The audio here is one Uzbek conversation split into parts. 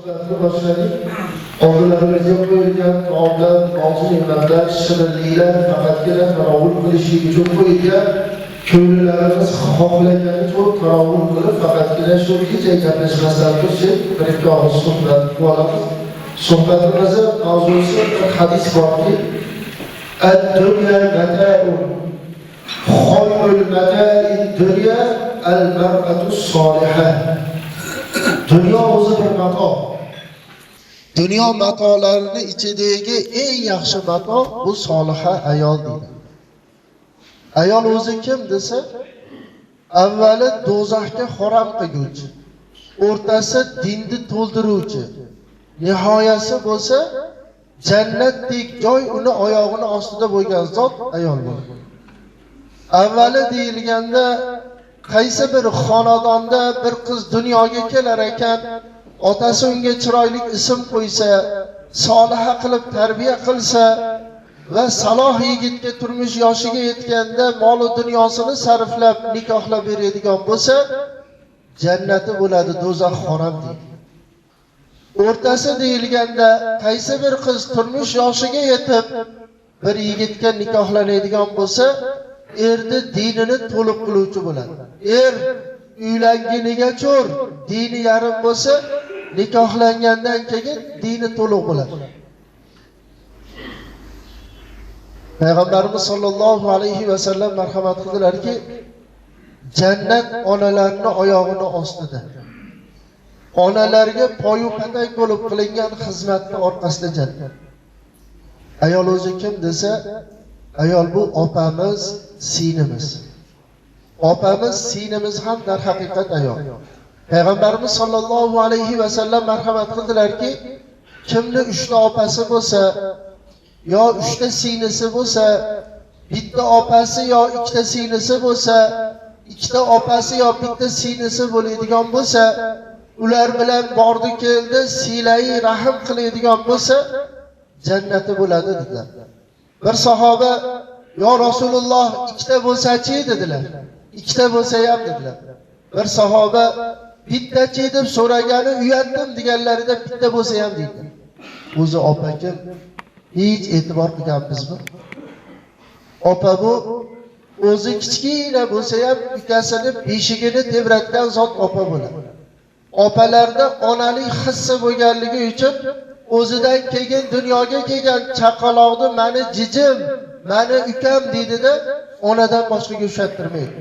suhbatni boshladik. Oldularimizga qo'yilgan taomlar, og'zi ne'matlar, shirinliklar faqatgina tarovul qilishlik uchun qo'yilgan. Ko'ngillarimiz xohlaganicha tarovul qilib, faqatgina shu kecha gaplashmasdan tursak, bir-ikki og'iz suhbat qilamiz. Suhbatimizni mavzusi bir hadis borki, ad-dunya mata'un. Khayrul mata'i dunya al-mar'atus solihah. Dunyo o'zi bir mato. Dunyo matolarining ichidagi eng yaxshi mato bu soliha ayol deydi. Ayol o'zi kim desa, avvali do'zaxga harom qilguvchi, o'rtasi dinni to'ldiruvchi, nihoyasi bo'lsa jannatdek joy uni oyog'ini ostida bo'lgan zot ayol bo'ladi. Avvali deyilganda qaysi bir xonadonda bir qiz dunyoga kelar ekan, otasi unga chiroyli ism qo'ysa, soliha qilib tarbiya qilsa va saloh yigitga turmush yoshiga yetganda mol va dunyosini sarflab nikohlab beradigan bo'lsa, jannati bo'ladi, do'zax harom deydi. O'rtasi deyilganda qaysi bir qiz turmush yoshiga yetib bir yigitga nikohlanadigan bo'lsa, erni dinini to'liq qiluvchi bo'ladi. Er uylanguniga cho'r, dini yarim bo'lsa, nikohlangandan keyin dini to'liq bo'ladi. Payg'ambarimiz sollallohu alayhi va sallam marhamat qildilarki, jannat onalarning oyog'ini ostida. Onalarga poyu patak bo'lib qilingan xizmatning orqasida jannat. Ayol o'zi kim desa, ayol bu opamiz, sinimiz. Opamiz, sinimiz ham dar haqiqat ayol. Payg'ambarimiz sollallohu alayhi va sallam marhamat qildilarki, kimni 3 ta opasi bo'lsa, yo 3 ta sinisi bo'lsa, bitta opasi yo 2 ta sinisi bo'lsa, 2 ta opasi yo bitta sinisi bo'ladigan bo'lsa, ular bilan bordi keldi, silai rahim qiladigan bo'lsa, jannati bo'ladi dedilar. Bir sahoba, yo Rasululloh 2 ta bo'lsa-chi dedilar. 2 ta bo'lsa ham dedilar. Bir sahoba bittachi deb so'ragani uyatdim deganlarida bitta bo'lsa ham deydi. O'zi opa kim? Hech e'tibor qilganmizmi? Opa bu o'zi kichkina bo'lsa ham ukasini beshigini tebratgan zot opa bo'ladi. Opalarda onalik hissi bo'lganligi uchun o'zidan keyin dunyoga kelgan chaqaloqni meni jijim, meni ukam deydida, onadan boshqaga ushattirmaydi.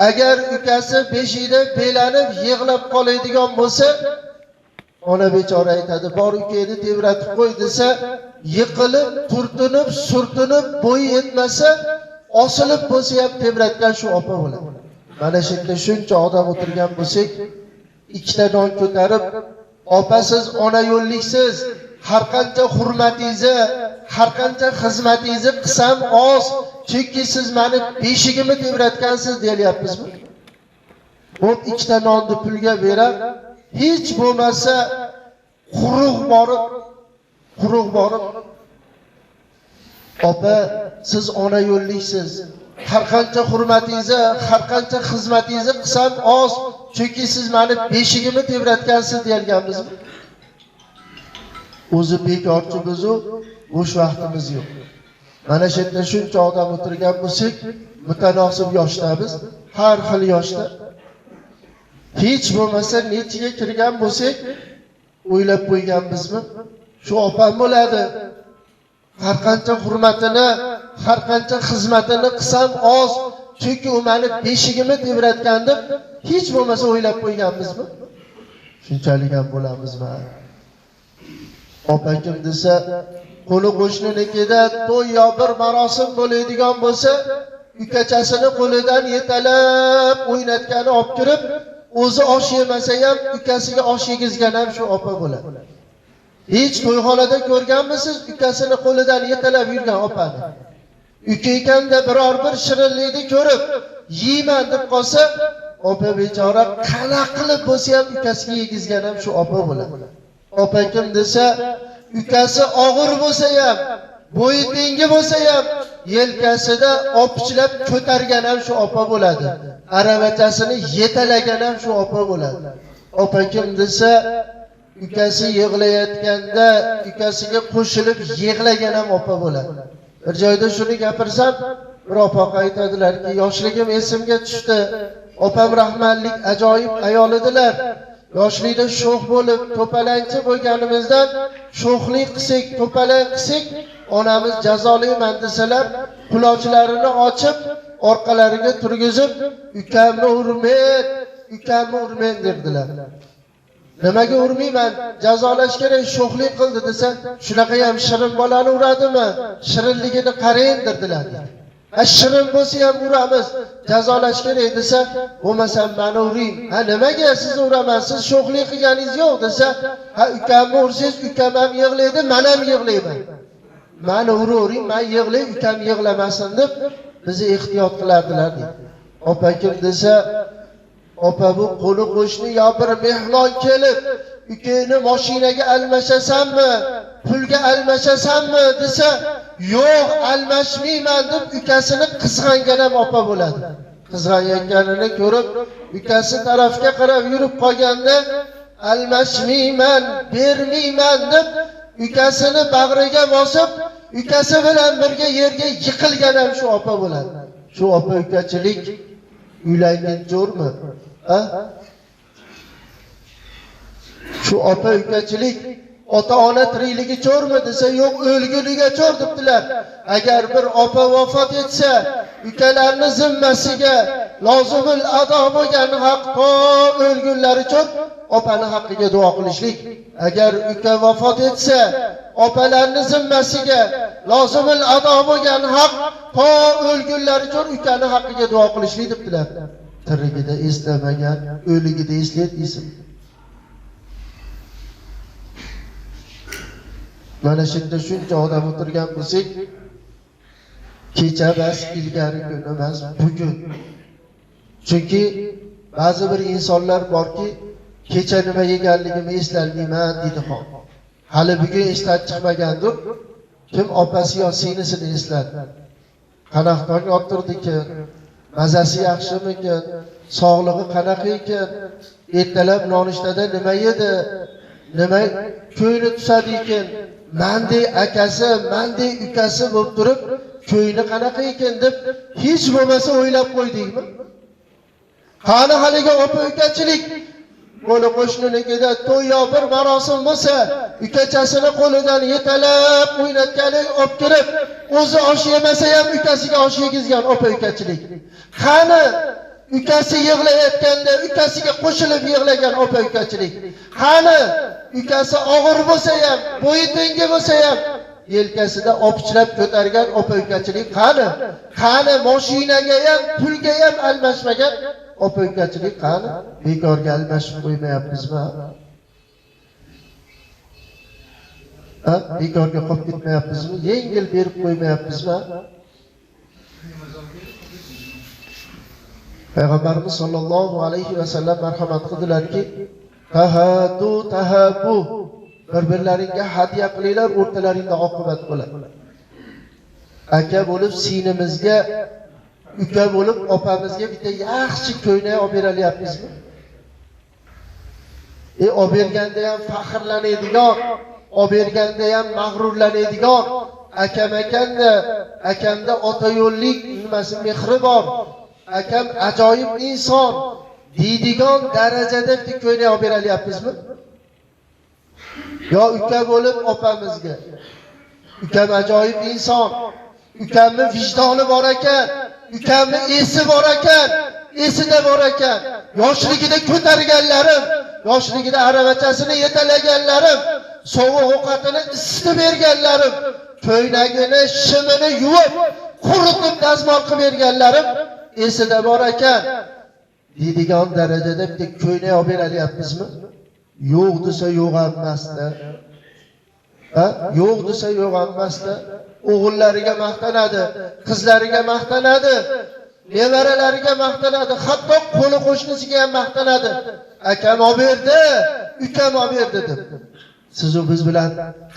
Agar ukasi beshikda belanib yig'lab qoladigan bo'lsa, ona bechora aytadi, "Bor ukangni tebratib qo'y" desa, yiqilib, turtinib, surtinib, bo'yi yetmasa, osilib bo'lsa ham tebratgan shu opa bo'ladi. Mana shu yerda shuncha odam o'tirgan bo'lsak, 2 ta non ko'tarib, "Opa siz ona yo'lliksiz, har qancha hurmatingizni, har qancha xizmatingizni qilsam oz, chunki siz meni beshigimni tebratgansiz" deyapmizmi? Xo'p, 2 ta nonni pulga berib, hech bo'lmasa quruq borib, "Opa, siz ona yo'lliksiz, har qancha hurmatingizni, har qancha xizmatingizni qilsam oz, chunki siz meni beshigimni tebratgansiz" deyalganmizmi? O'zi bekorchi bizu, bo'sh vaqtimiz yo'q. Mana shu yerda shuncha odam o'tirgan bo'lsak, mutanosib yoshdamiz, har xil yoshda. Hech bo'lmasa nechiga kirgan bo'lsak, o'ylab qo'yganmizmi? Shu opam bo'ladi. Har qancha hurmatini, har qancha xizmatini qilsam oz, chunki u meni beshigimni tebratgan deb hech bo'lmasa o'ylab qo'yganmizmi? Shunchalik ham bo'lamizmi? Opa kim desa, qo'li qo'shninikida to'y yo bir marosim bo'ladigan bo'lsa, ukachasini qo'lidan yetalab o'ynatgani olib kirib, o'zi osh yemasa ham ukasiga osh yegizgan ham shu opa bo'ladi. Hech to'yxonada ko'rganmisiz ukasini qo'lidan yetalab yurgan opani? Uka ekanda biror bir shirinlikni ko'rib, yeyman deb qolsa, opa bechora qanaqa qilib bo'lsa ham ukasiga yegizgan ham shu opa bo'ladi. Opa kim desa, ukasi og'ir bo'lsa ham, bo'yi tengi bo'lsa ham, yelkasida opichlab ko'targan ham shu opa bo'ladi. Aravachasini yetalagan ham shu opa bo'ladi. Opa kim desa, ukasi yig'layotganda ukasiga qo'shilib yig'lagan ham opa bo'ladi. Bir joyda shuni gapirsam, bir opa aytadilarki, yoshligim esimga tushdi. Opam rahmatlik ajoyib ayol edilar. Yoshlikda sho'x bo'lib, to'palangchi bo'lganimizdan sho'xlik qilsak, to'palang qilsak, onamiz jazolayman desalar, quloqlarini ochib, orqalariga turgizib, ukamni urmang derdilar. Nimaga urmayman? Jazolash kerak, sho'xlik qildi desa, shunaqa ham shirin bolani uradimi? Shirinligini qarang derdilar. Shirin bo'lsa ham uramiz, jazolash kerak desa, bo'lmasam meni uring. Ha nimaga siz uramaysiz? Sho'xlik qilganingiz yo'q desa, ha ukamni ursangiz, ukam ham yig'laydi, men ham yig'layman. Meni uravering, men yig'lay, ukam yig'lamasin deb bizni ehtiyot qilardilar deydi. Opa kim desa, opa bu qo'li qo'shni yo bir mehmon kelib, ukangni mashinaga almashasanmi, pulga almashasanmi desa, yo'q, almashmayman deb ukasini qizg'angan ham opa bo'ladi. Qizg'anganini ko'rib, ukasi tarafga qarab yurib qolganda, almashmayman, bermayman deb ukasini bag'riga bosib, ukasi bilan birga yerga yiqilgan ham shu opa bo'ladi. Shu opa ukachilik uylangan jo'rmi? Ha? Shu opa ukachilik ota-ona tirikligi cho'rmi desa, yo'q, o'lguniga cho'r debdilar. Agar bir opa vafot etsa, ukalarni zimmasiga lozimul ado bo'lgan haq to o'lgunlari cho'r, opani haqqiga duo qilishlik. Agar uka vafot etsa, opalarni zimmasiga lozimul ado bo'lgan haq to o'lgunlari cho'r, ukani haqqiga duo qilishlik debdilar. Tirigida eslamagan, o'ligida eslayapsiz. Mana shunda shuncha odam o'tirgan bo'lsak, kecha bas, ilgari kun emas, bugun. Chunki ba'zi bir insonlar borki, kecha nima yeganligimni eslolmayman deydi hol. Hali bugun esdan chiqmagandir. Kim opasi yo singlisini esladi. Qanaqdan o'tirdikan, mazasi yaxshimikan, sog'lig'i qanaqa ekan, ertalab nonushtada nima yedi, nima ko'ngli tusadi ekan, mendek akasi, mendek ukasi bo'lib turib, ko'ngli qanaqa ekan deb hech bo'lmasa o'ylab qo'ydingmi? Qani haliga opa ukachilik qo'li qo'shninikida to'y yo bir marosim bo'lsa, ukachasini qo'lidan yetalab o'ynatgani olib kirib, o'zi osh yemasa ham ukasiga osh yegizgan opa ukachilik. Qani ukasi yig'layotganda ukasiga qo'shilib yig'lagan opa ukachilik. Qani ukasi og'ir bo'lsa ham, bo'yi tengi bo'lsa ham yelkasida opichlab ko'targan opa ukachilik. Qani mashinaga ham, pulga ham almashmagan opa ukachilik. Qani bekorga almashib qo'ymayapmizmi? Ha, bekorga qolib ketmayapmizmi? Yengil berib qo'ymayapmizmi? Payg'ambarimiz sollallohu alayhi va sallam marhamat qildilarki, tahabu, bir-birlaringga hadya qilinglar, o'rtalaringda oqibat bo'ladi. Aka bo'lib sinimizga, uka bo'lib opamizga bitta yaxshi ko'ylak olib beralyapmizmi? Olib berganda ham faxrlanadigan, olib berganda ham mag'rurlanadigan akam ekanda, akamda ota yo'llik nimasi mehri bor. Akam ajoyib inson deydigan darajada bitta ko'ylak olib beralyapmizmi? Yo uka bo'lib opamizga, ukam ajoyib inson, ukamni vijdoni bor ekan, ukamni esi bor ekan, esida bor ekan, yoshligida ko'targanlarim, yoshligida aravachasini yetalaganlarim, sovuq ovqatini isitib berganlarim, ko'ylagini, shimini yuvib, quritib dazmol qilib berganlarim esida bor ekan deydigan darajada bitta ko'ylak olib beralyapmizmi? Yo'q desa yo'q emasda. Ha? Yo'q desa yo'q emasda. O'g'illariga maqtanadi, qizlariga maqtanadi, nevaralariga maqtanadi, hatto qo'li qo'shnisiga ham maqtanadi. Akam olib berdi, ukam olib berdi deb. Siz u biz bilan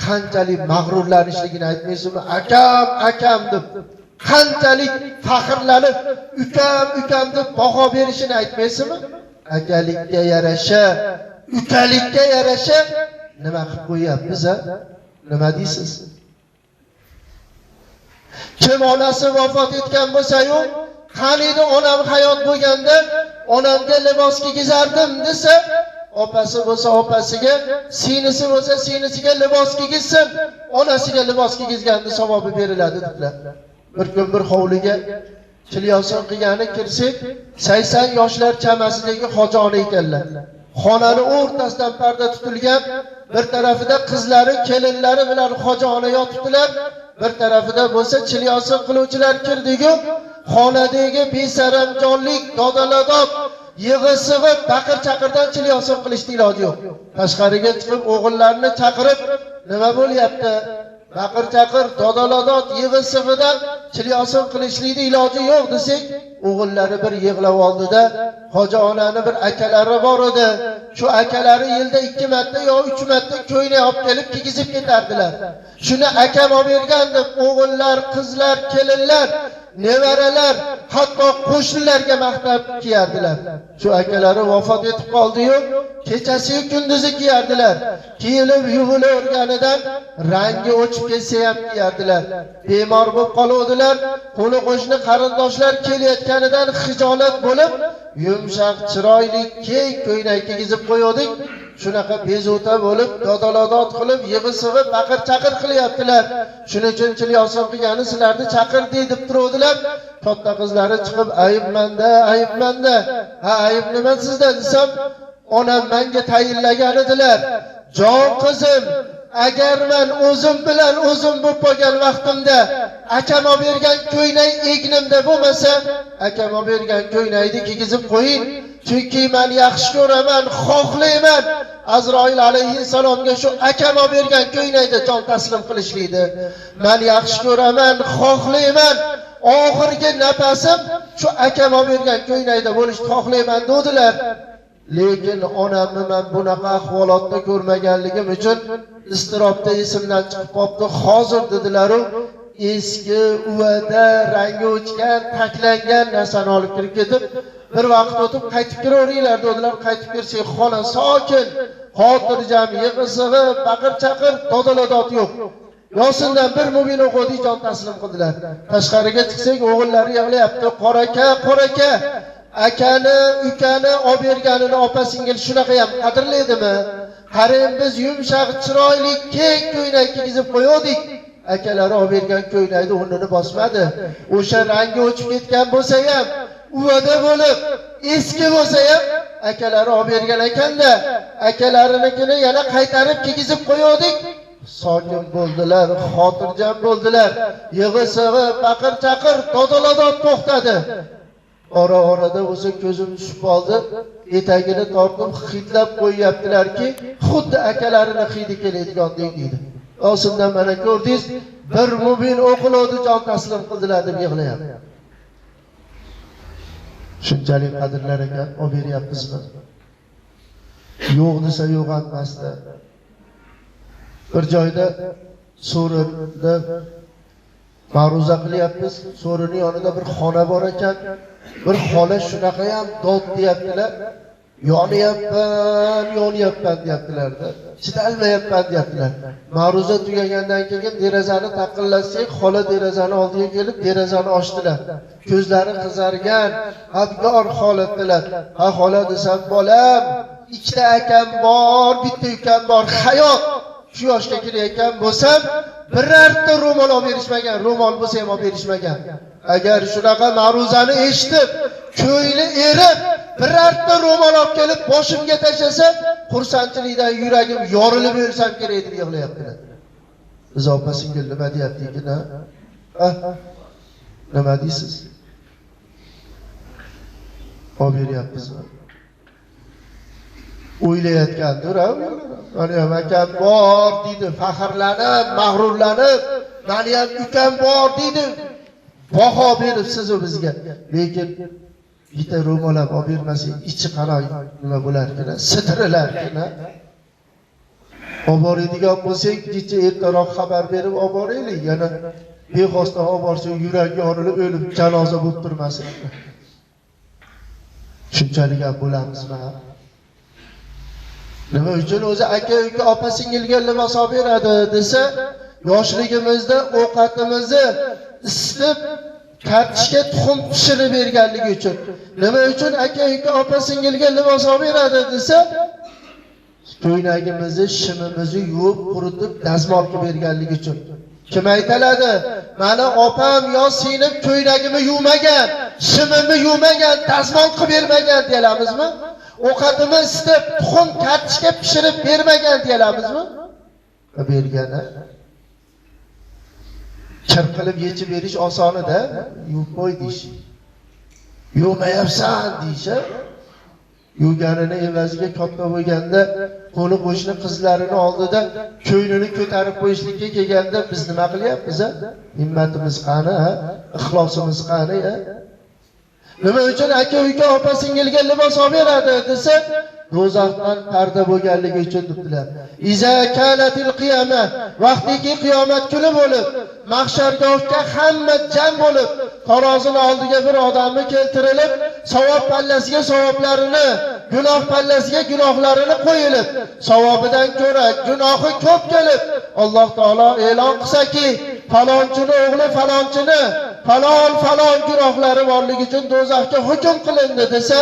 qanchalik mag'rurlanishligini aytmaysizmi? Akam deb. Qanchalik faxrlanib, ukam deb baho berishini aytmaysizmi? Akalikka yarasha, ukalikka yarasha nima qilib qo'yyapmiz a? Nima deysiz? Kim onasi vafot etgan bo'lsa-yu, qaniydi onam hayot bo'lganda onamga libos kiygizardim desa, opasi bo'lsa opasiga, singlisi bo'lsa singlisiga libos kiygizsin, onasiga libos kiygizganda savobi beriladi dedilar. Bir kun bir hovliga chilyoson qilgani kirsak, 80 yoshlar chamasidagi hojona ekanlar. Xonani o'rtasidan parda tutilgan, bir tarafida qizlari, kelinlari bilan hojona yotibdilar, bir tarafida bo'lsa chilyoson qiluvchilar kirdi-yu, xonadagi besaramjonlik, dodaladod, yig'i-sig'i, baqir-chaqirdan chilyoson qilishni iloji yo'q. Tashqariga chiqib o'g'illarni chaqirib, nima bo'lyapti? Baqir-chaqir, dodaladod, yig'i-sig'idan chilyoson qilishlikni iloji yo'q desak, o'g'illari bir yig'lab oldida, hoji onani bir akalari bor edi. Shu akalari yilda 2 marta yo 3 marta ko'ynak olib kelib kiygizib ketardilar. Shuni akam olib bergan deb o'g'illar, qizlar, kelinlar, nevaralar, hatto qo'shnilarga maqtab kiyardilar. Shu akalari vafot etib qoldi-yu, kechasi kunduzi kiyardilar. Kiyilib yuvilaverganidan rangi o'chib ketsa ham kiyardilar. Bemor bo'lib qoluvdilar. Qo'ni qo'shni qarindoshlar kelayotganidan xijolat bo'lib, yumshoq, chiroyli keng ko'ylak kiygizib qo'ydik. Shunaqa bezovta bo'lib, dodaladod qilib, yig'i-sig'i, baqir-chaqir qilyaptilar. Shuning uchun chilyoson qilgani sizlarni chaqirdi deb turuvdilar. Katta qizlari chiqib, ayibmanda, ayibmanda. Ha, ayib nima sizda desam, onam menga tayinlagan edilar. Jon qizim, agar men o'zim bilan o'zim bo'lib qolgan vaqtimda akam olib bergan ko'ylak egnimda bo'lmasa, akam olib bergan ko'ylakni kiygizib qo'ying. Chunki men yaxshi ko'raman, xohlayman. Azroil alayhissalomga shu akam olib bergan ko'ylakda jon taslim qilishlikni. Men yaxshi ko'raman, xohlayman. Oxirgi nafasim shu akam olib bergan ko'ylakda bo'lishni xohlayman dedilar. Lekin onamni men bunaqa ahvolotda ko'rmaganligim uchun iztirobda esimdan chiqib qopti. Hozir dedilar-u, eski uvada rangi o'chgan, taklangan narsani olib kirib ketib, bir vaqt o'tib qaytib kiraveringlar dedilar. Qaytib kirsak, xona sokin, xotirjam, yig'i-sig'i, baqir-chaqir, dodaladod yo'q. Yosindan bir mubin o'qidi jon taslim qildilar. Tashqariga chiqsak, o'g'illari yig'layapti. Qoraka, qoraka. Akani, ukani olib berganini opa-singil shunaqa ham qadrlaydimi? Qarang, biz yumshoq, chiroyli, keng ko'ylak kiygizib qo'ydik. Akalari olib bergan ko'ylakni o'rnini bosmadi. O'sha rangi o'chib ketgan bo'lsa ham, uvada bo'lib, eski bo'lsa ham akalari olib bergan ekanda, akalarinikini yana qaytarib kiygizib qo'ydik. Sokin bo'ldilar, xotirjam bo'ldilar. Yig'i-sig'i, baqir-chaqir, dodaladod to'xtadi. Ora-orada o'zi ko'zim tushib qoldi. Etagini tortib hidlab qo'yyaptilarki, xuddi akalarini hidi keladigan deydi. Osindan mana ko'rdingiz, bir mubin o'qilodi jon taslim qildilar deb yig'layapti. Shunchalik qadrlar ekan, olib beryapmizmi? Yo'q desa yo'q emasdi. Bir joyda So'rinda ma'ruza qilyapmiz. So'rining yonida bir xona bor ekan. Bir xola shunaqa ham dod deyaptilar. Yonyapman, yonyapman deyaptilar-da. Chidalmayapman deyaptilar. Ma'ruza tugagandan keyin derazani taqillatsak, xola derazani oldiga kelib derazani ochdilar. Ko'zlari qizargan, abgor holatdalar. Ha xola desam, bolam, ikkita akam bor, bitta ukam bor, hayot. Shu yoshga kirayotgan bo'lsam, birorta ro'mol olib berishmagan, ro'mol bo'lsa ham olib berishmagan. Agar shunaqa ma'ruzani eshitib, ko'ngli erib, birorta ro'mol olib kelib boshimga tashlasa, xursandchilikdan yuragim yorilib o'lsam kerak deb yig'layaptilar. Biz opa-singil nima deyaptik-na? Nima deysiz? Olib beryapmizmi? O'ylayotgandir, mani ham akam bor deydi, faxrlanib, mag'rurlanib, mani ham ukam bor deydi. Baho beribsiz bizga. Lekin bitta ro'mol olib bermasang, ichi qaroy nima bo'larkan? Sidirilarkan. Olib boradigan bo'lsak, kecha ertaroq xabar berib olib boraylik. Yana bexosdan olib borsak, yuragi yorilib o'lib janoza bo'lib turmasin. Shunchalik ham bo'lamizmi? Nima uchun o'zi aka uka opa singilga libos olib beradi desa, yoshligimizda ovqatimizni isitib kartishga tuxum pishirib berganligi uchun. Nima uchun aka uka opa singilga libos olib beradi desa, ko'ylagimizni, shimimizni yuvib, quritib, dazmol qilib berganligi uchun. Kim aytaladi? Mani opam yo sinib ko'ylagimni yuvmagan, shimimni yuvmagan, dazmol qilib bermagan deyalamizmi? Ovqatimizni isitib, tuxum kartishga pishirib bermagan deyalamizmi? Bergani. Kir qilib yechib berish osonida, yuvib qo'y deyish. Yuvmayapsan deyish. Yuvganini evaziga katta bo'lganda, qo'ni qo'shni qizlarini oldida ko'ynini ko'tarib qo'yishlikka kelganda biz nima qilyapmiz? Himmatimiz qani, ixlosimiz qani? Nima uchun aka uka opa singilga libos olib beradi desa, do'zaxdan parda bo'lganligi uchun debdilar. Iza kanatil qiyama, vaqtiki qiyomat kuni bo'lib, mahshargohga hamma jam bo'lib, tarozini oldiga bir odamni keltirilib, savob pallasiga savoblarini, gunoh pallasiga gunohlarini qo'yilib, savobidan ko'ra gunohi ko'p kelib, Alloh taolo e'lon qilsaki, falonchini o'g'li falonchini falon gunohlari borligi uchun do'zaxga hukm qilindi desa,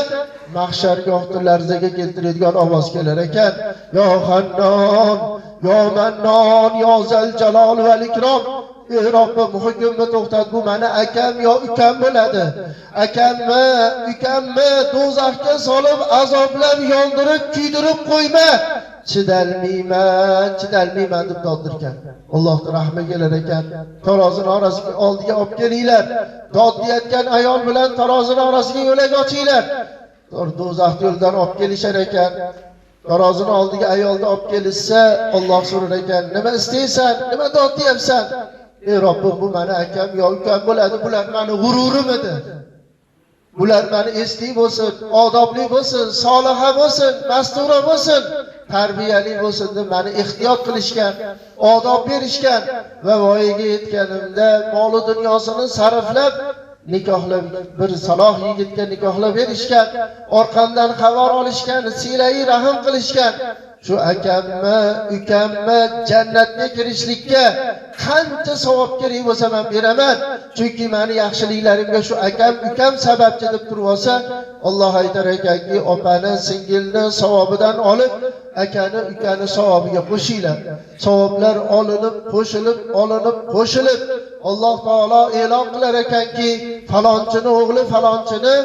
mahshargohni larzaga keltiradigan ovoz kelar ekan. Yo Hannon, yo Mannon, yo Zal Jalol val Ikrom. Ey Robbim, hukmni to'xtat, bu meni akam yo ukam bo'ladi. Akammi, ukammi do'zaxga solib, azoblab, yondirib, kuydirib qo'yma. Chidalmayman deb doddirkan. Allohning rahmi kelar ekan. Tarozini orasiga oldiga olib kelinglar. Dod deyotgan ayol bilan tarozini orasiga yo'lak ochinglar. Do'zax yo'ldan olib kelishar ekan. Tarozini oldiga ayolni olib kelishsa, Alloh so'rar ekan, nima istaysan? Nima dod deyapsan? Ey Robbim, bu meni akam yo ukam bo'ladi. Bular meni g'ururim edi. Bular meni esli bo'lsin, odobli bo'lsin, soliha bo'lsin, mastura bo'lsin, tarbiyali bo'lsin deb meni ehtiyot qilishgan, odob berishgan va voyaga yetganimda mol dunyosini sarflab nikohlab bir saloh yigitga nikohlab berishgan, orqamdan xabar olishgan, silai rahim qilishgan. Shu akammi, ukammi jannatga kirishlikka qancha savob kerak bo'lsa men beraman. Chunki meni yaxshiliklarimga shu akam, ukam sababchi deb turib olsa, Alloh aytar ekanki, opani, singilni savobidan olib, akani, ukani savobiga qo'shinglar. Savoblar olinib, qo'shilib, Alloh taolo e'lon qilar ekanki, falonchini o'g'li falonchini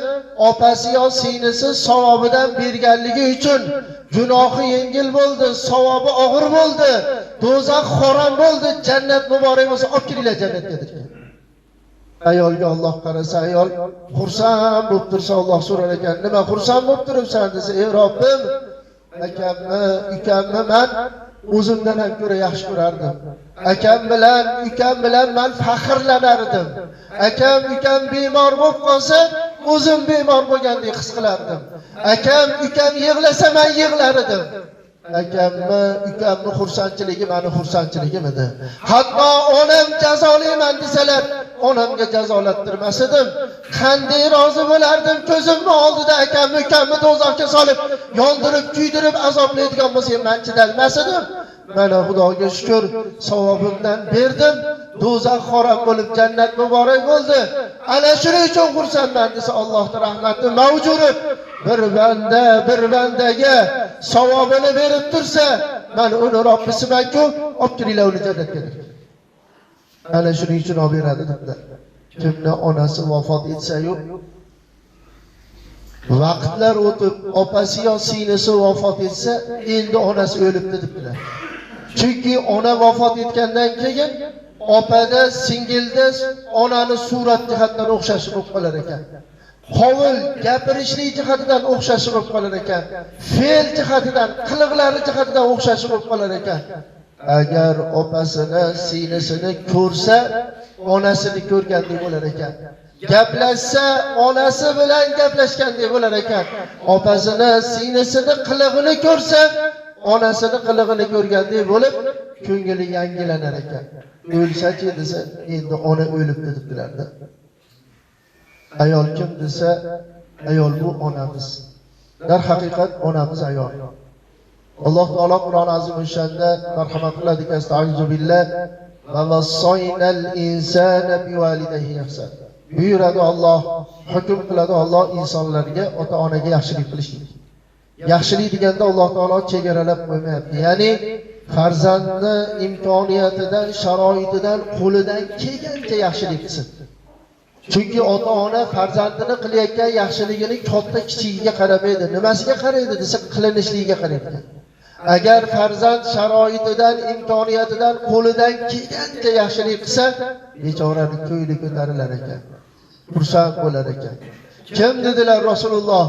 opasi yo singlisi savobidan berganligi uchun gunohi yengil bo'ldi, savobi og'ir bo'ldi, do'zax harom bo'ldi, jannat muborak bo'lsa, olib kiringlar jannatga dedilar. Ayolga Alloh qarasa, ayol xursand bo'lib tursa, Alloh so'rar ekan, nima xursand bo'lib turibsan desa, ey Robbim, akamni, ukamni men o'zimdan ham ko'ra yaxshi ko'rardim. Akam bilan, ukam bilan men faxrlanardim. Akam, ukam bemor bo'lib qolsa, o'zim bemor bo'lgandek his qilardim. Akam, ukam yig'lasa men yig'lar edim. Akamni, ukamni xursandchiligi meni xursandchiligim edi. Hatto onam jazolayman desalar, onamga jazolattirmas edim. Qanday rozi bo'lardim ko'zimni oldida akamni, ukamni do'zaxga solib, yondirib, kuydirib azoblaydigan bo'lsa, men chidalmas edim. Mana Xudoga shukr, savobimdan berdim. Do'zax harom bo'lib, jannat muborak bo'ldi. Ana shuning uchun xursandman desa, Allohning rahmati mavjud. Bir bandaga savobini berib tursa, men uni Robbisiman-ku, olib kiringlar uni jannatga. Ana shuning uchun olib beradi dedilar. Kimni onasi vafot etsa-yu, vaqtlar o'tib, opasi yo singlisi vafot etsa, endi onasi o'libdi dedilar. Chunki ona vafot etgandan keyin opada, singilda onani surat jihatdan o'xshashi bo'lib qolar ekan. Qovul, gapirishlik jihatidan o'xshashi bo'lib qolar ekan. Fe'l jihatidan, qiliqlari jihatidan o'xshashi bo'lib qolar ekan. Agar opasini, singlisini ko'rsa, onasini ko'rgandek bo'lar ekan. Gaplashsa, onasi bilan gaplashgandek bo'lar ekan. Opasini, singlisini qilig'ini ko'rsa, onasini qilig'ini ko'rgandek bo'lib, ko'ngli yangilanar ekan. O'lsa-chi desa, endi ona o'libdi dedilar-da. Ayol kim desa, ayol bu onamiz. Dar haqiqat onamiz ayol. Alloh taolo Qur'on azim o'shanda marhamat qiladi. Astagfiru billah va vasoynal insana bivalidayhi ihson. Buyuradi Alloh, hukm qiladi Alloh insonlarga ota-onaga yaxshilik qilishni. Yaxshilik deganda Alloh taolo chegaralab qo'ymayapti. Ya'ni farzandni imkoniyatidan, sharoitidan, qo'lidan kelgancha yaxshilik qilsin. Chunki ota-ona farzandini qilayotgan yaxshiligini katta kichigiga qaramaydi. Nimasiga qaraydi desa, qilinishligiga qaraydi. Agar farzand sharoitidan, imkoniyatidan, qo'lidan kelgancha yaxshilik qilsa, bechoraning ko'ngli ko'tarilar ekan. Xursand bo'lar ekan. Kim dedilar Rasululloh,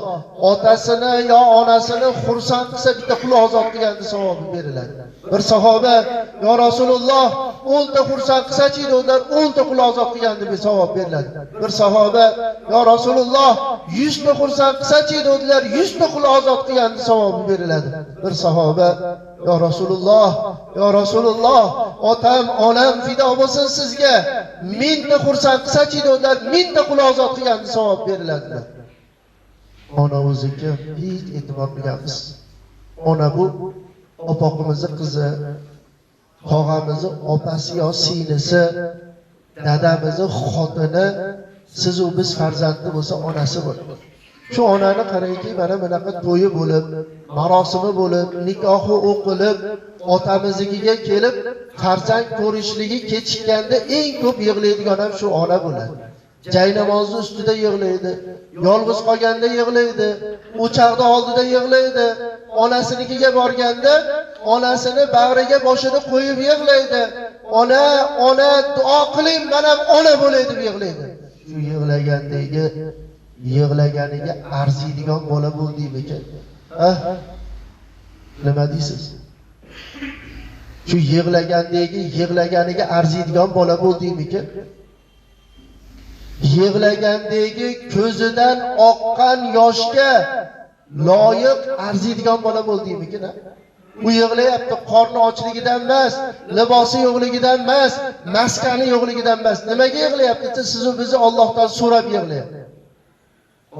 otasini yo onasini xursand qilsa bitta qul ozod qilganda savobi beriladi. Bir sahoba, yo Rasululloh, 10 ta xursand qilsa-chi dedilar, 10 ta qul ozod qilganda bir savob beriladi. Bir sahoba, yo Rasululloh, 100 ta xursand qilsa-chi dedilar, 100 ta qul ozod qilganda savobi beriladi. Bir sahoba, yo Rasululloh, otam, onam fido bo'lsin sizga. 1000 ta xursand qilsa-chi dedilar, 1000 ta qul ozod qilganda savob beriladi. Ona o'ziga hech e'tibor qilganmiz. Ona bu opog'imizning qizi, tog'amizning opasi yo singlisi, dadamizning xotini, siz u biz farzandi bo'lsa onasi bo'ladi. Shu onani qarayki, mana bunaqa to'yi bo'lib, marosimi bo'lib, nikohi o'qilib, otamiznikiga kelib, farzand ko'rishligi kechikganda eng ko'p yig'laydigan ham shu ona bo'ladi. Jay namozi ustida yig'laydi, yolg'iz qolganda yig'laydi, o'chaqda oldida yig'laydi, onasinikiga borganda onasini bag'riga boshini qo'yib yig'laydi. Ona duo qiling, men ham ona bo'lay deb yig'laydi. Shu yig'laganiga arziydigan bola bo'ldingmi-ki? Nima deysiz? Shu yig'laganiga arziydigan bola bo'ldingmi-ki? Yig'lagandagi ko'zidan oqqan yoshga loyiq arziydigan bola bo'ldingmi-ki? U yig'layapti, qorni ochligidan emas, libosi yo'qligidan emas, maskani yo'qligidan emas. Nimaga yig'layapti? Siz u bizni Allohdan so'rab yig'layapti.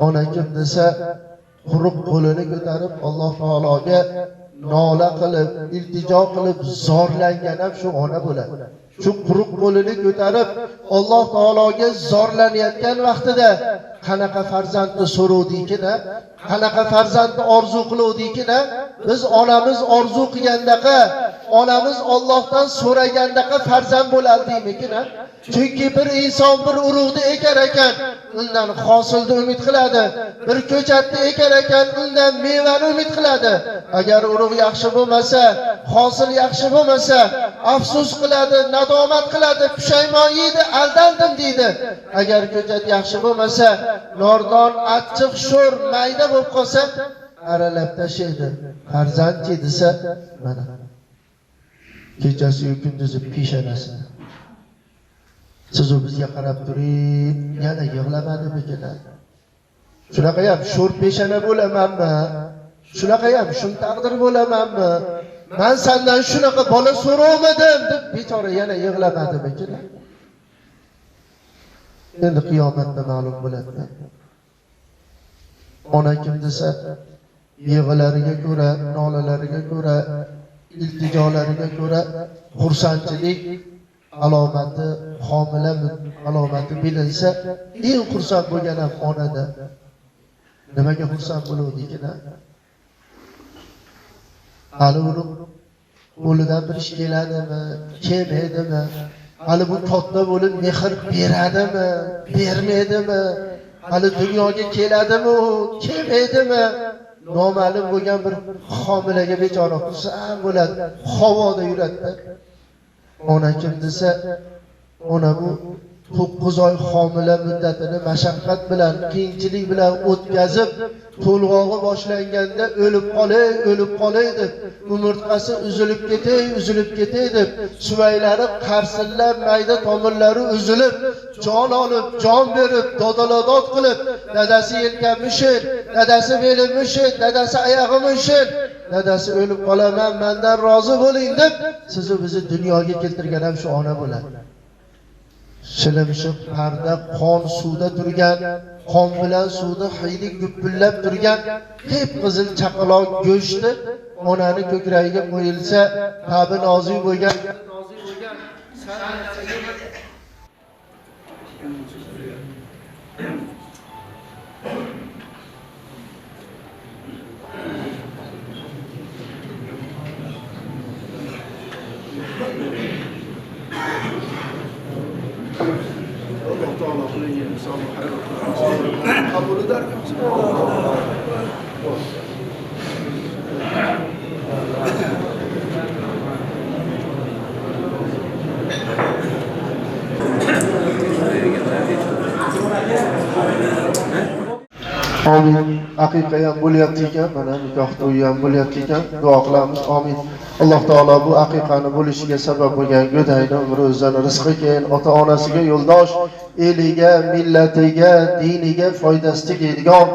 Ona kim desa, quruq qo'lini ko'tarib Alloh taologa nola qilib, iltijo qilib zorlangan ham shu ona bo'ladi. Shu quruq qo'lini ko'tarib Alloh taologa zorlanayotgan vaqtida qanaqa farzandni so'rovdikina, qanaqa farzandni orzu qiluvdikina, biz onamiz orzu qilgandaqa, onamiz Allohdan so'ragandaqa farzand bo'lardikmi-kina? Chunki bir inson bir urug'ni ekar ekan, undan hosilni umid qiladi. Bir ko'chatni ekar ekan, undan mevani umid qiladi. Agar urug' yaxshi bo'lmasa, hosil yaxshi bo'lmasa, afsus qiladi, nadomat qiladi, pushaymon yeydi, aldandim deydi. Agar ko'chat yaxshi bo'lmasa, nordon, achchiq, sho'r, mayda bo'lib qolsa, aralab tashlaydi. Farzandchi desa, mana kechasi yu kunduzi peshonasi. Siz u bizga qarab turing, yana yig'lamadimi-ki? Shunaqa ham sho'r peshona bo'lamanmi? Shunaqa ham shun taqdir bo'lamanmi? Men sendan shunaqa bola so'rovmadim deb bechora yana yig'lamadimi-ki? Endi qiyomatda ma'lum bo'ladi. Ona kim desa, yig'lariga ko'ra, nolalariga ko'ra, iltijolariga ko'ra xursandchilik alomati, homila alomati bilinsa, eng xursand bo'lgan ham onada. Nimaga xursand bo'luvdikina? Hali uni qo'lidan bir ish keladimi, kelmaydimi? Hali bu katta bo'lib mehr beradimi, bermaydimi? Hali dunyoga keladimi, kelmaydimi? Noma'lum bo'lgan bir homilaga bechora xursand bo'ladi, havoda yuradi. Ona kim desa, ona bu 9 oy homila muddatini mashaqqat bilan, qiyinchilik bilan o'tkazib, to'lg'og'i boshlanganda o'lib qolay deb, umurtqasi uzilib ketay deb, suvaylari qarsillab, mayda tomirlari uzilib, jon olib, jon berib, dodalodod qilib, dadasi yelkamishil, dadasi belimishil, dadasi oyog'imishil, dadasi o'lib qolaman, mendan rozi bo'ling deb, siz bizni dunyoga keltirgan ham shu ona bo'ladi. shilimshiq parda qon suvda turgan, qon bilan suvda xiyli gupillab turgan hep qizil chaqaloq go'shti onani ko'kragiga qo'yilsa, tabi nozik bo'lgan Amin. Aqiqa ham bo'lyapti ekan, mana nikoh to'yi ham bo'lyapti ekan. Duo qilamiz. Amin. Alloh taolo bu aqiqani bo'lishiga sabab bo'lgan go'dayni umri o'zidan rizq ekan, ota-onasiga yo'ldosh, eliga, millatiga, diniga foydasi tegadigan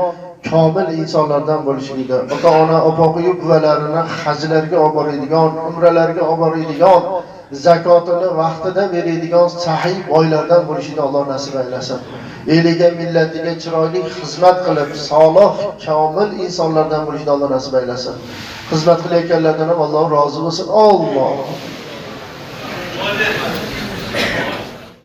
komil insonlardan bo'lishlikda. Ota-ona, opa-oyi buvalarini hajlarga olib boradigan, umralarga olib boradigan, zakotini vaqtida beradigan sahiy boylardan bo'lishini Alloh nasib aylasin. Eliga, millatiga chiroyli xizmat qilib, solih, komil insonlardan bo'lishini Alloh nasib aylasin. Xizmat qilayotganlardan ham Alloh rozi bo'lsin. Alloh